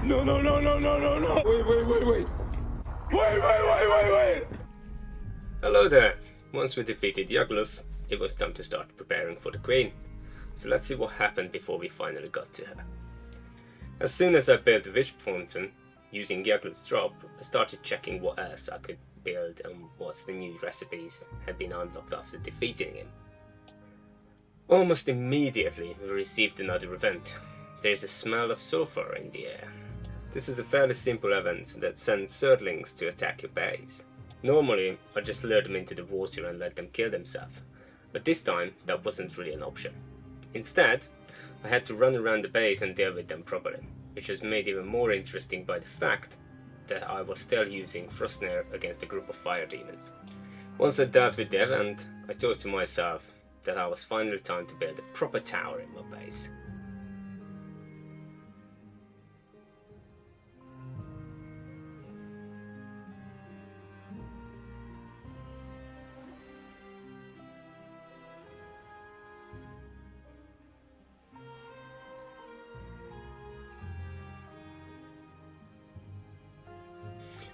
No, no, no, no, no, no, no! Wait! Wait! Hello there! Once we defeated Gjall, it was time to start preparing for the Queen. So let's see what happened before we finally got to her. As soon as I built the wish fountain, using Gjall's drop, I started checking what else I could build and what the new recipes had been unlocked after defeating him. Almost immediately we received another event. There is a smell of sulfur in the air. This is a fairly simple event that sends Surdlings to attack your base. Normally I just lure them into the water and let them kill themselves, but this time that wasn't really an option. Instead, I had to run around the base and deal with them properly, which was made even more interesting by the fact that I was still using Frostnir against a group of fire demons. Once I dealt with the event, I thought to myself that I was finally time to build a proper tower in my base.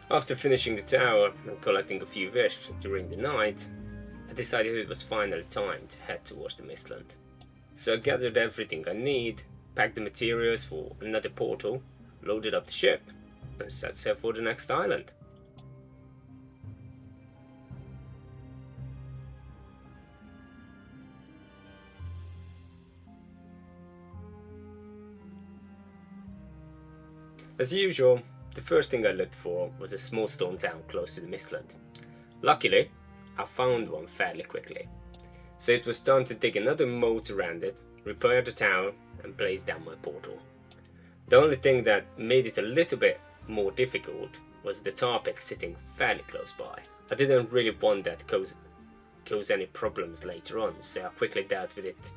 After finishing the tower and collecting a few wisps during the night, I decided it was finally time to head towards the Mistland. So I gathered everything I need, packed the materials for another portal, loaded up the ship, and set sail for the next island. As usual, the first thing I looked for was a small stone town close to the Mistland. Luckily, I found one fairly quickly, so it was time to dig another moat around it, repair the tower and place down my portal. The only thing that made it a little bit more difficult was the tar pit sitting fairly close by. I didn't really want that to cause any problems later on, so I quickly dealt with it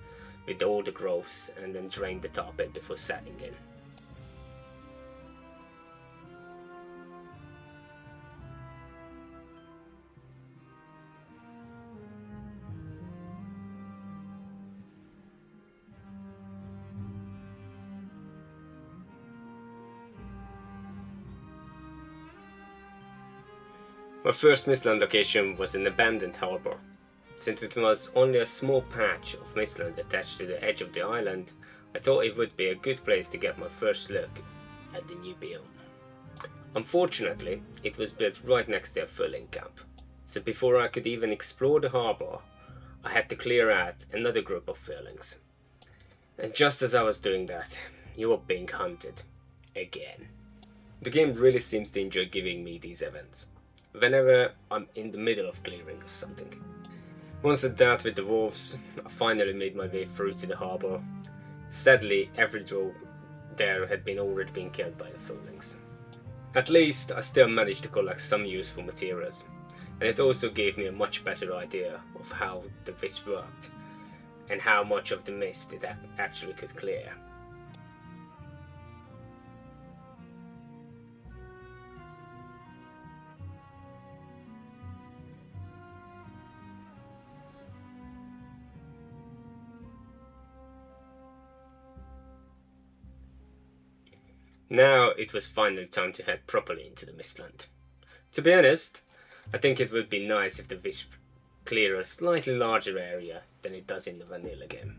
with all the growths and then drained the tar pit before settling in. My first Mistland location was an abandoned harbour. Since it was only a small patch of Mistland attached to the edge of the island, I thought it would be a good place to get my first look at the new biome. Unfortunately, it was built right next to a Furling camp, so before I could even explore the harbour, I had to clear out another group of Furlings. And just as I was doing that, you were being hunted. Again. The game really seems to enjoy giving me these events whenever I'm in the middle of clearing of something. Once I dealt with the wolves, I finally made my way through to the harbour. Sadly, every drow there had already been killed by the Furlings. At least I still managed to collect some useful materials, and it also gave me a much better idea of how the wisp worked, and how much of the mist it actually could clear. Now it was finally time to head properly into the Mistland. To be honest, I think it would be nice if the wisp cleared a slightly larger area than it does in the vanilla game.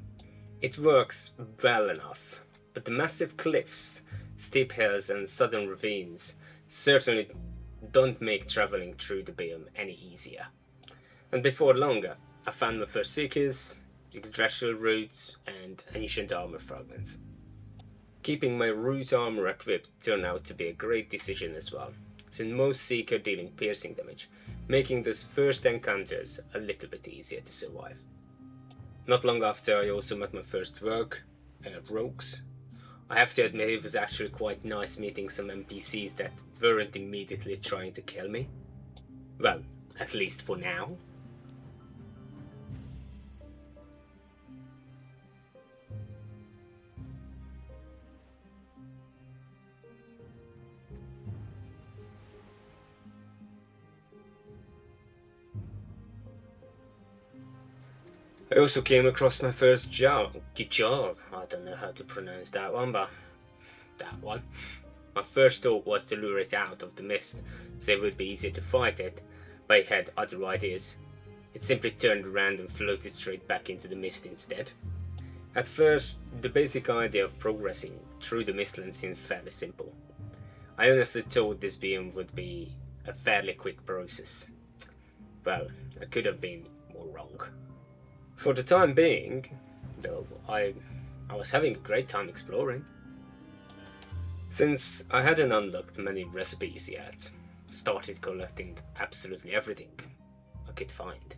It works well enough, but the massive cliffs, steep hills and sudden ravines certainly don't make travelling through the biome any easier. And before longer, I found my first Seekers, Yggdrasil roots and ancient armor fragments. Keeping my root armor equipped turned out to be a great decision as well, since most Seeker dealing piercing damage, making those first encounters a little bit easier to survive. Not long after, I also met my first rogues. I have to admit it was actually quite nice meeting some NPCs that weren't immediately trying to kill me. Well, at least for now. I also came across my first Gjall. I don't know how to pronounce that one, but that one. My first thought was to lure it out of the mist, so it would be easier to fight it, but I had other ideas. It simply turned around and floated straight back into the mist instead. At first, the basic idea of progressing through the Mistlands seemed fairly simple. I honestly thought this biome would be a fairly quick process. Well, I could have been more wrong. For the time being, though, I was having a great time exploring. Since I hadn't unlocked many recipes yet, started collecting absolutely everything I could find,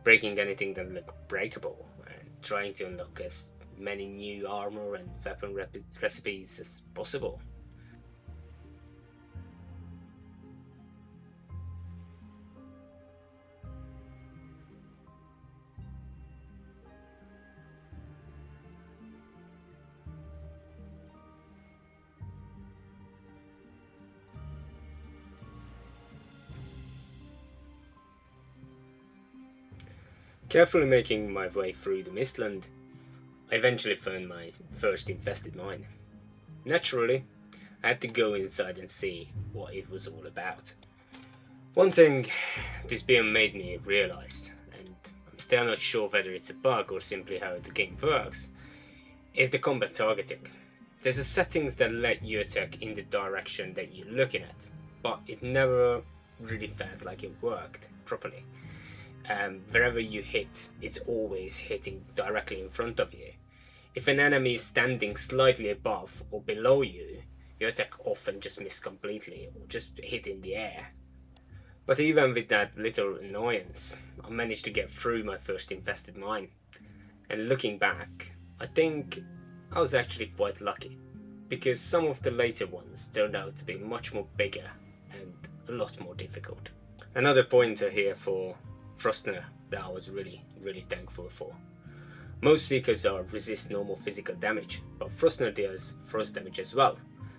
breaking anything that looked breakable, and trying to unlock as many new armor and weapon recipes as possible. Carefully making my way through the Mistland, I eventually found my first infested mine. Naturally, I had to go inside and see what it was all about. One thing this biome made me realize, and I'm still not sure whether it's a bug or simply how the game works, is the combat targeting. There's a settings that let you attack in the direction that you're looking at, but it never really felt like it worked properly. Wherever you hit, it's always hitting directly in front of you. If an enemy is standing slightly above or below you, your attack often just miss completely or just hit in the air. But even with that little annoyance, I managed to get through my first infested mine. And looking back, I think I was actually quite lucky, because some of the later ones turned out to be much more bigger and a lot more difficult. Another pointer here for Frostner that I was really thankful for. Most Seekers resist normal physical damage, but Frostner deals frost damage as well,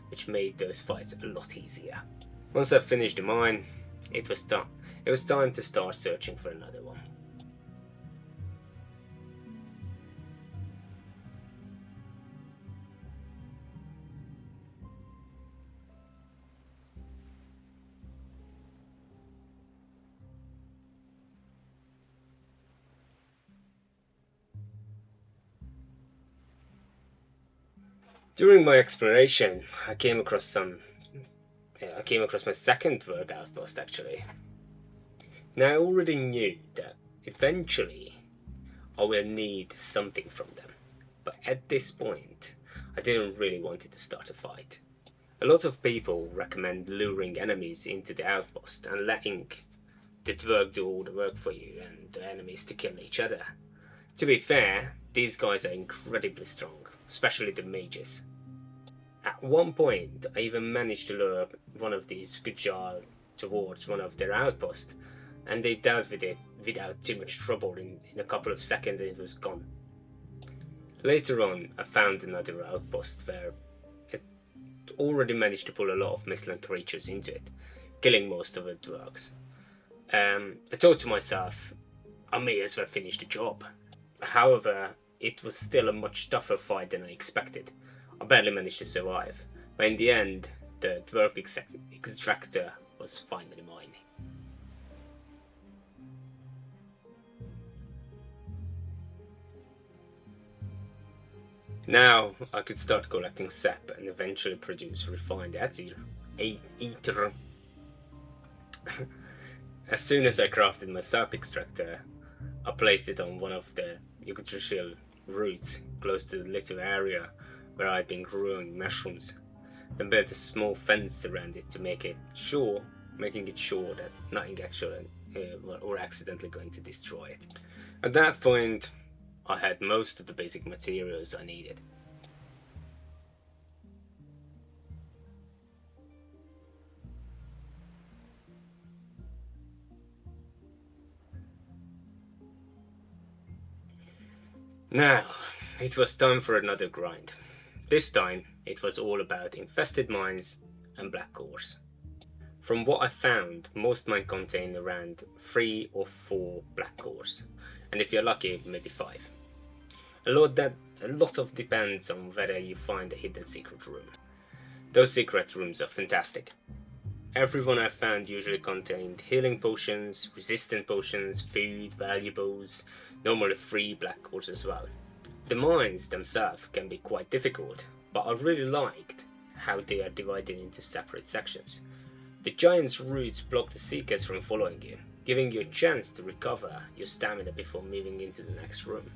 which made those fights a lot easier. Once I finished the mine, it was time to start searching for another one. During my exploration, I came across my second rogue outpost actually. Now I already knew that eventually I will need something from them, but at this point I didn't really want it to start a fight. A lot of people recommend luring enemies into the outpost and letting the dwerg do all the work for you and the enemies to kill each other. To be fair, these guys are incredibly strong, especially the mages. At one point, I even managed to lure one of these Gjall towards one of their outposts, and they dealt with it without too much trouble in a couple of seconds and it was gone. Later on, I found another outpost where it already managed to pull a lot of Mistland creatures into it, killing most of the dwergs. I thought to myself, I may as well finish the job. However, it was still a much tougher fight than I expected. I barely managed to survive, but in the end, the dwarf extractor was finally mine. Now I could start collecting sap and eventually produce refined ether. As soon as I crafted my sap extractor, I placed it on one of the yggdrasil roots close to the little area where I'd been growing mushrooms, then built a small fence around it to making it sure that nothing actually or accidentally going to destroy it. At that point, I had most of the basic materials I needed. Now, it was time for another grind. This time, it was all about infested mines and black cores. From what I found, most mines contain around 3 or 4 black cores, and if you're lucky, maybe 5. A lot of depends on whether you find a hidden secret room. Those secret rooms are fantastic. Every one I found usually contained healing potions, resistant potions, food, valuables, normally free black cores as well. The mines themselves can be quite difficult, but I really liked how they are divided into separate sections. The giant's roots block the seekers from following you, giving you a chance to recover your stamina before moving into the next room.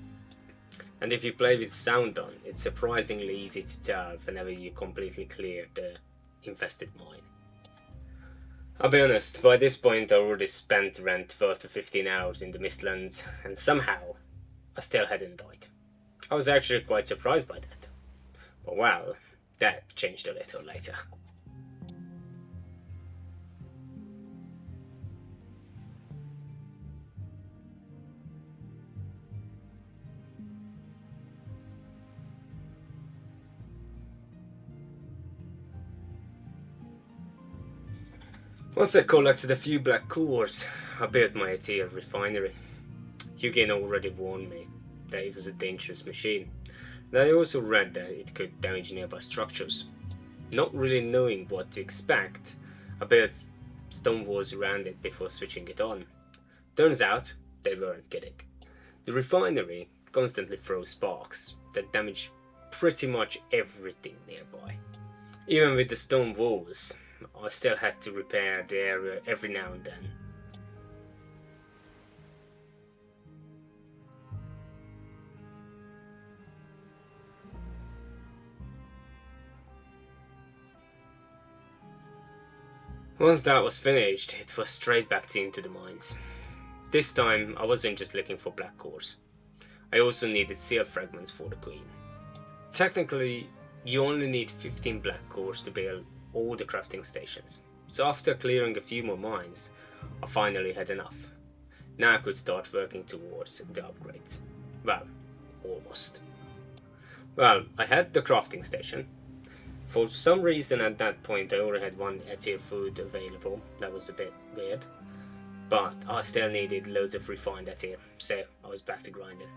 And if you play with sound on, it's surprisingly easy to tell whenever you completely clear the infested mine. I'll be honest, by this point I already spent around 12 to 15 hours in the Mistlands, and somehow I still hadn't died. I was actually quite surprised by that. But well, that changed a little later. Once I collected a few black cores, I built my ATL refinery. Hugin already warned me that it was a dangerous machine, and I also read that it could damage nearby structures. Not really knowing what to expect, I built stone walls around it before switching it on. Turns out, they weren't kidding. The refinery constantly throws sparks that damage pretty much everything nearby. Even with the stone walls, I still had to repair the area every now and then. Once that was finished, it was straight back into the mines. This time I wasn't just looking for black cores. I also needed seal fragments for the queen. Technically, you only need 15 black cores to build all the crafting stations. So after clearing a few more mines, I finally had enough. Now I could start working towards the upgrades. Well, almost. Well, I had the crafting station. For some reason at that point I already had one tier food available. That was a bit weird. But I still needed loads of refined tier, so I was back to grinding.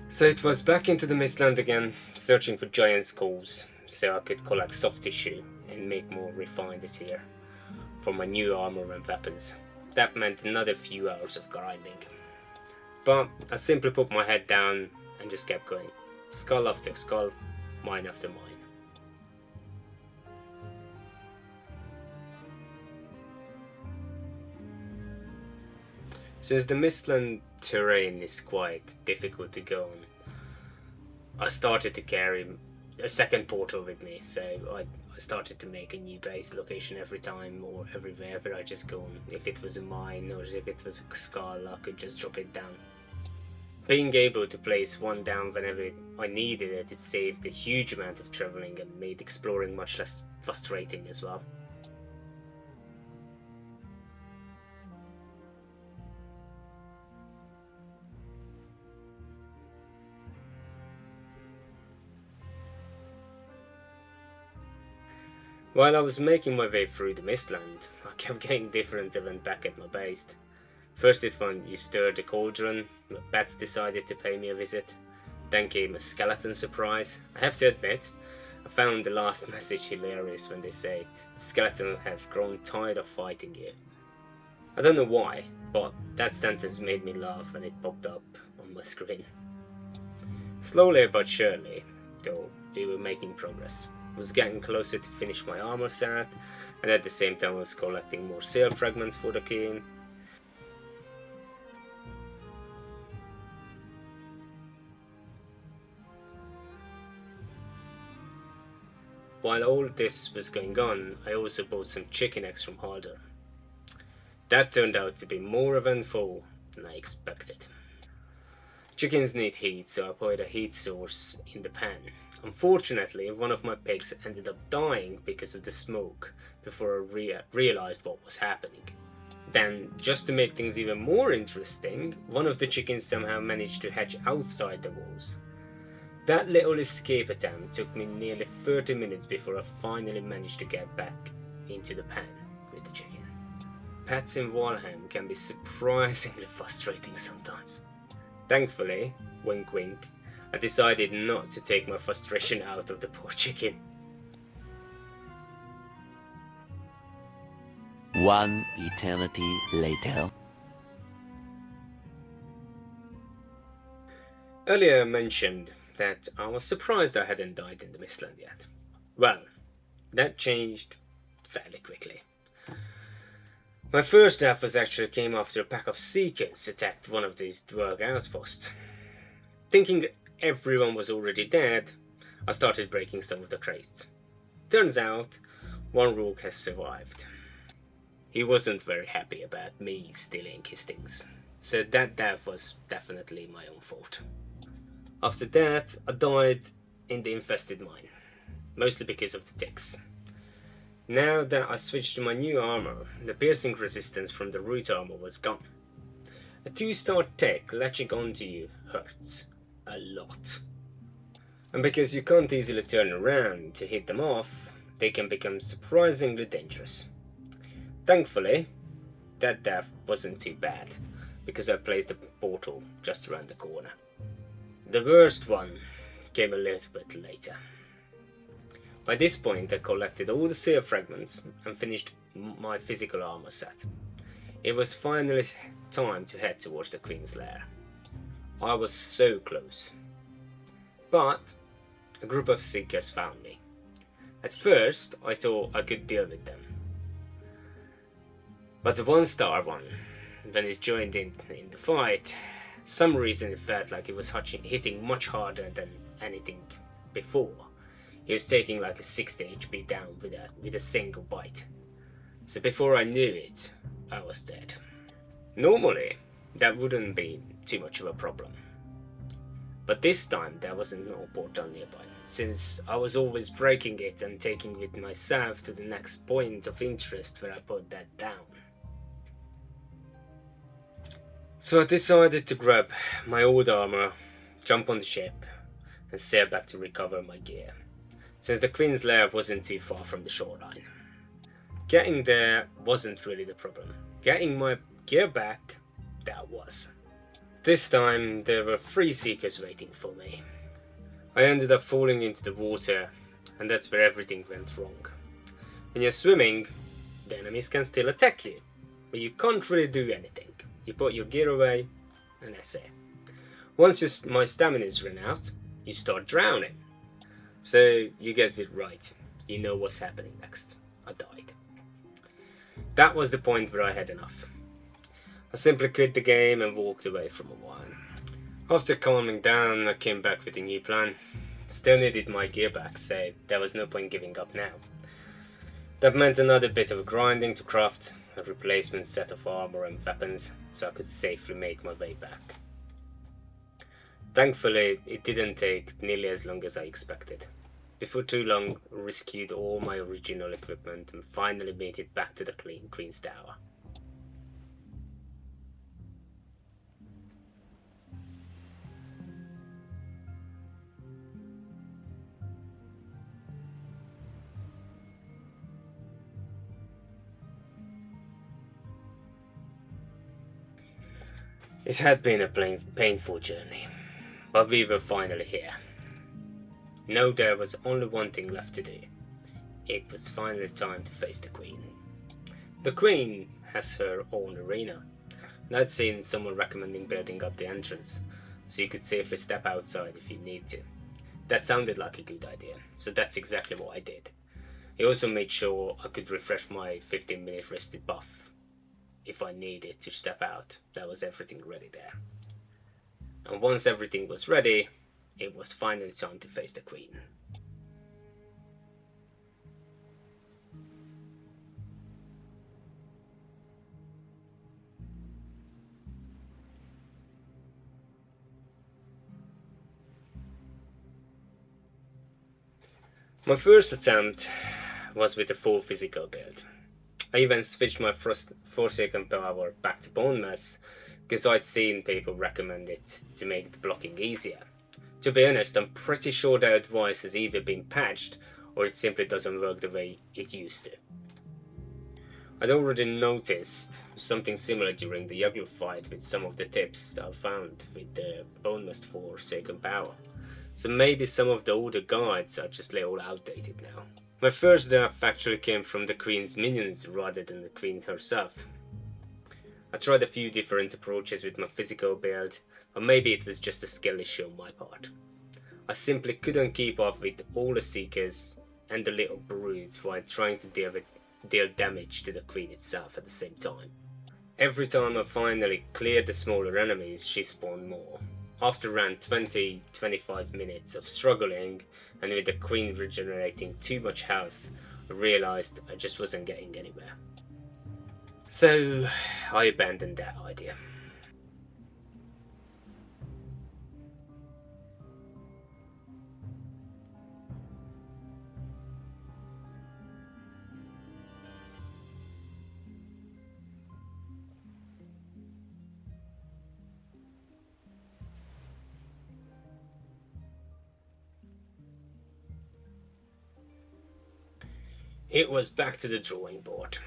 So it was back into the Mistland again, searching for giant skulls, so I could collect soft tissue and make more refined tier for my new armor and weapons. That meant another few hours of grinding. But I simply put my head down and just kept going. Skull after skull, mine after mine. Since the Mistland terrain is quite difficult to go on, I started to carry a second portal with me, so I started to make a new base location every time or everywhere where I just go on. If it was a mine or if it was a skull, I could just drop it down. Being able to place one down whenever I needed it saved a huge amount of travelling and made exploring much less frustrating as well. While I was making my way through the Mistland, I kept getting different events back at my base. First it when you stirred the cauldron, the bats decided to pay me a visit. Then came a skeleton surprise. I have to admit, I found the last message hilarious when they say the skeleton have grown tired of fighting you. I don't know why, but that sentence made me laugh when it popped up on my screen. Slowly but surely, though, we were making progress. I was getting closer to finish my armor set, and at the same time I was collecting more seal fragments for the king. While all this was going on, I also bought some chicken eggs from Harder. That turned out to be more eventful than I expected. Chickens need heat, so I put a heat source in the pan. Unfortunately, one of my pigs ended up dying because of the smoke before I realized what was happening. Then, just to make things even more interesting, one of the chickens somehow managed to hatch outside the walls. That little escape attempt took me nearly 30 minutes before I finally managed to get back into the pan with the chicken. Pets in Valheim can be surprisingly frustrating sometimes. Thankfully, wink wink, I decided not to take my frustration out of the poor chicken. One eternity later. Earlier I mentioned that I was surprised I hadn't died in the Mistland yet. Well, that changed fairly quickly. My first death was actually came after a pack of Seekers attacked one of these dwarf outposts. Thinking everyone was already dead, I started breaking some of the crates. Turns out, one rogue has survived. He wasn't very happy about me stealing his things, so that death was definitely my own fault. After that, I died in the infested mine, mostly because of the ticks. Now that I switched to my new armor, the piercing resistance from the root armor was gone. A 2-star tick latching onto you hurts a lot. And because you can't easily turn around to hit them off, they can become surprisingly dangerous. Thankfully, that death wasn't too bad, because I placed the portal just around the corner. The worst one came a little bit later. By this point I collected all the seer fragments and finished my physical armor set. It was finally time to head towards the Queen's lair. I was so close. But a group of Seekers found me. At first I thought I could deal with them. But the 1-star one, when it joined in the fight, some reason it felt like it was hitting much harder than anything before. He was taking like a 60 HP down with a single bite. So before I knew it, I was dead. Normally, that wouldn't be too much of a problem. But this time there wasn't no portal nearby, since I was always breaking it and taking it myself to the next point of interest where I put that down. So I decided to grab my old armor, jump on the ship, and sail back to recover my gear, since the Queen's lair wasn't too far from the shoreline. Getting there wasn't really the problem. Getting my gear back, that was. This time there were 3 Seekers waiting for me. I ended up falling into the water, and that's where everything went wrong. When you're swimming, the enemies can still attack you, but you can't really do anything. You put your gear away, and that's it. Once my stamina's run out, you start drowning. So you get it right. You know what's happening next. I died. That was the point where I had enough. I simply quit the game and walked away from a while. After calming down, I came back with a new plan. Still needed my gear back, so there was no point giving up now. That meant another bit of grinding to craft a replacement set of armor and weapons, so I could safely make my way back. Thankfully, it didn't take nearly as long as I expected. Before too long, I rescued all my original equipment and finally made it back to the Queen's Tower. It had been a painful journey, but we were finally here. Now there was only one thing left to do. It was finally time to face the Queen. The Queen has her own arena, and I'd seen someone recommending building up the entrance, so you could safely step outside if you need to. That sounded like a good idea, so that's exactly what I did. He also made sure I could refresh my 15-minute rested buff. If I needed to step out, there was everything ready there. And once everything was ready, it was finally time to face the Queen. My first attempt was with a full physical build. I even switched my Forsaken power back to Bone Mass because I'd seen people recommend it to make the blocking easier. To be honest, I'm pretty sure their advice has either been patched or it simply doesn't work the way it used to. I'd already noticed something similar during the Gjall fight with some of the tips I found with the Bone Mass Forsaken power. So maybe some of the older guides are just a little outdated now. My first death actually came from the Queen's minions rather than the Queen herself. I tried a few different approaches with my physical build, or maybe it was just a skill issue on my part. I simply couldn't keep up with all the Seekers and the little brutes while trying to deal damage to the Queen itself at the same time. Every time I finally cleared the smaller enemies, she spawned more. After around 20-25 minutes of struggling, and with the Queen regenerating too much health, I realised I just wasn't getting anywhere. So I abandoned that idea. It was back to the drawing board.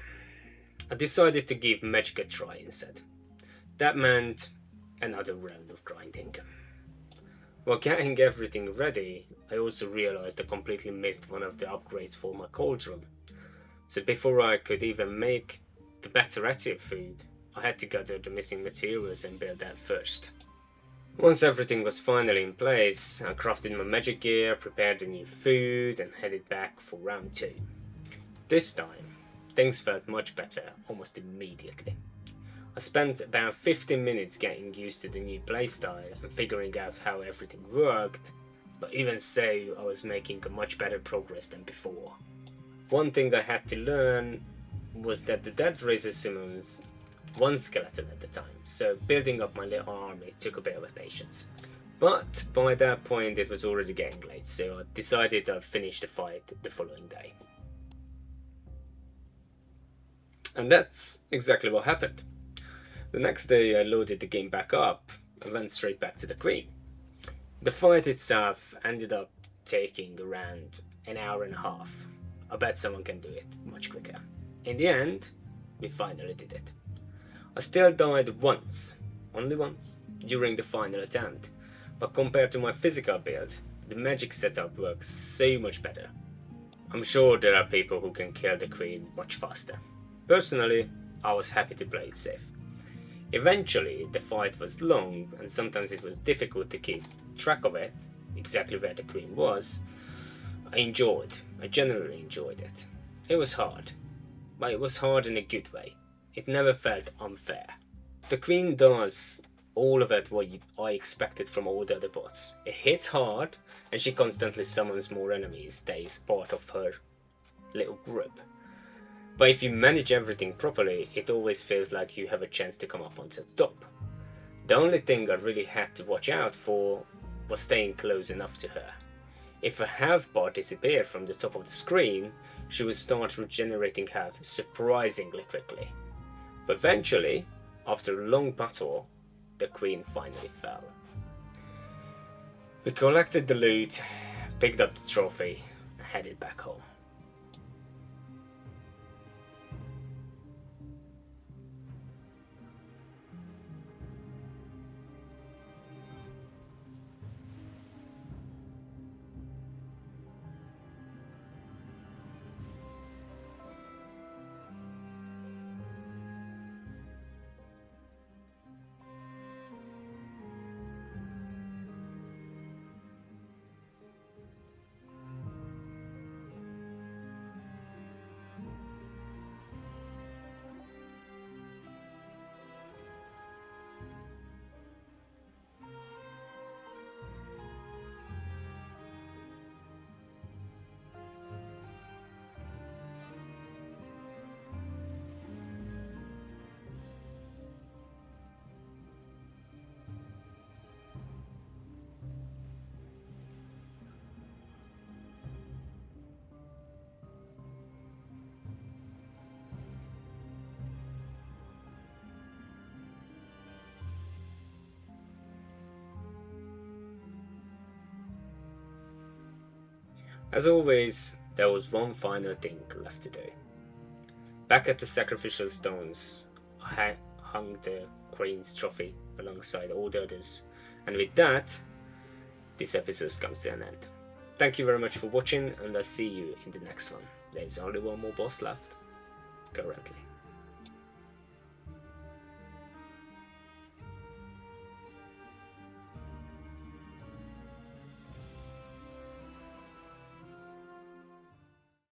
I decided to give magic a try instead. That meant another round of grinding. While getting everything ready, I also realized I completely missed one of the upgrades for my cauldron. So before I could even make the better of food, I had to gather the missing materials and build that first. Once everything was finally in place, I crafted my magic gear, prepared the new food, and headed back for round 2. This time, things felt much better almost immediately. I spent about 15 minutes getting used to the new playstyle and figuring out how everything worked, but even so, I was making a much better progress than before. One thing I had to learn was that the dead raiser summons one skeleton at a time, so building up my little army took a bit of patience. But by that point it was already getting late, so I decided I'd finish the fight the following day. And that's exactly what happened. The next day I loaded the game back up and went straight back to the Queen. The fight itself ended up taking around an hour and a half. I bet someone can do it much quicker. In the end, we finally did it. I still died once, only once, during the final attempt, but compared to my physical build, the magic setup works so much better. I'm sure there are people who can kill the Queen much faster. Personally, I was happy to play it safe. Eventually, the fight was long and sometimes it was difficult to keep track of it, exactly where the Queen was. I genuinely enjoyed it. It was hard, but it was hard in a good way. It never felt unfair. The Queen does all of it what I expected from all the other bots. It hits hard and she constantly summons more enemies that is part of her little group. But if you manage everything properly, it always feels like you have a chance to come up onto the top. The only thing I really had to watch out for was staying close enough to her. If a health bar disappeared from the top of the screen, she would start regenerating health surprisingly quickly. But eventually, after a long battle, the Queen finally fell. We collected the loot, picked up the trophy, and headed back home. As always, there was one final thing left to do. Back at the sacrificial stones, I hung the Queen's trophy alongside all the others, and with that, this episode comes to an end. thank you very much for watching, and I'll see you in the next one. There's only one more boss left, currently.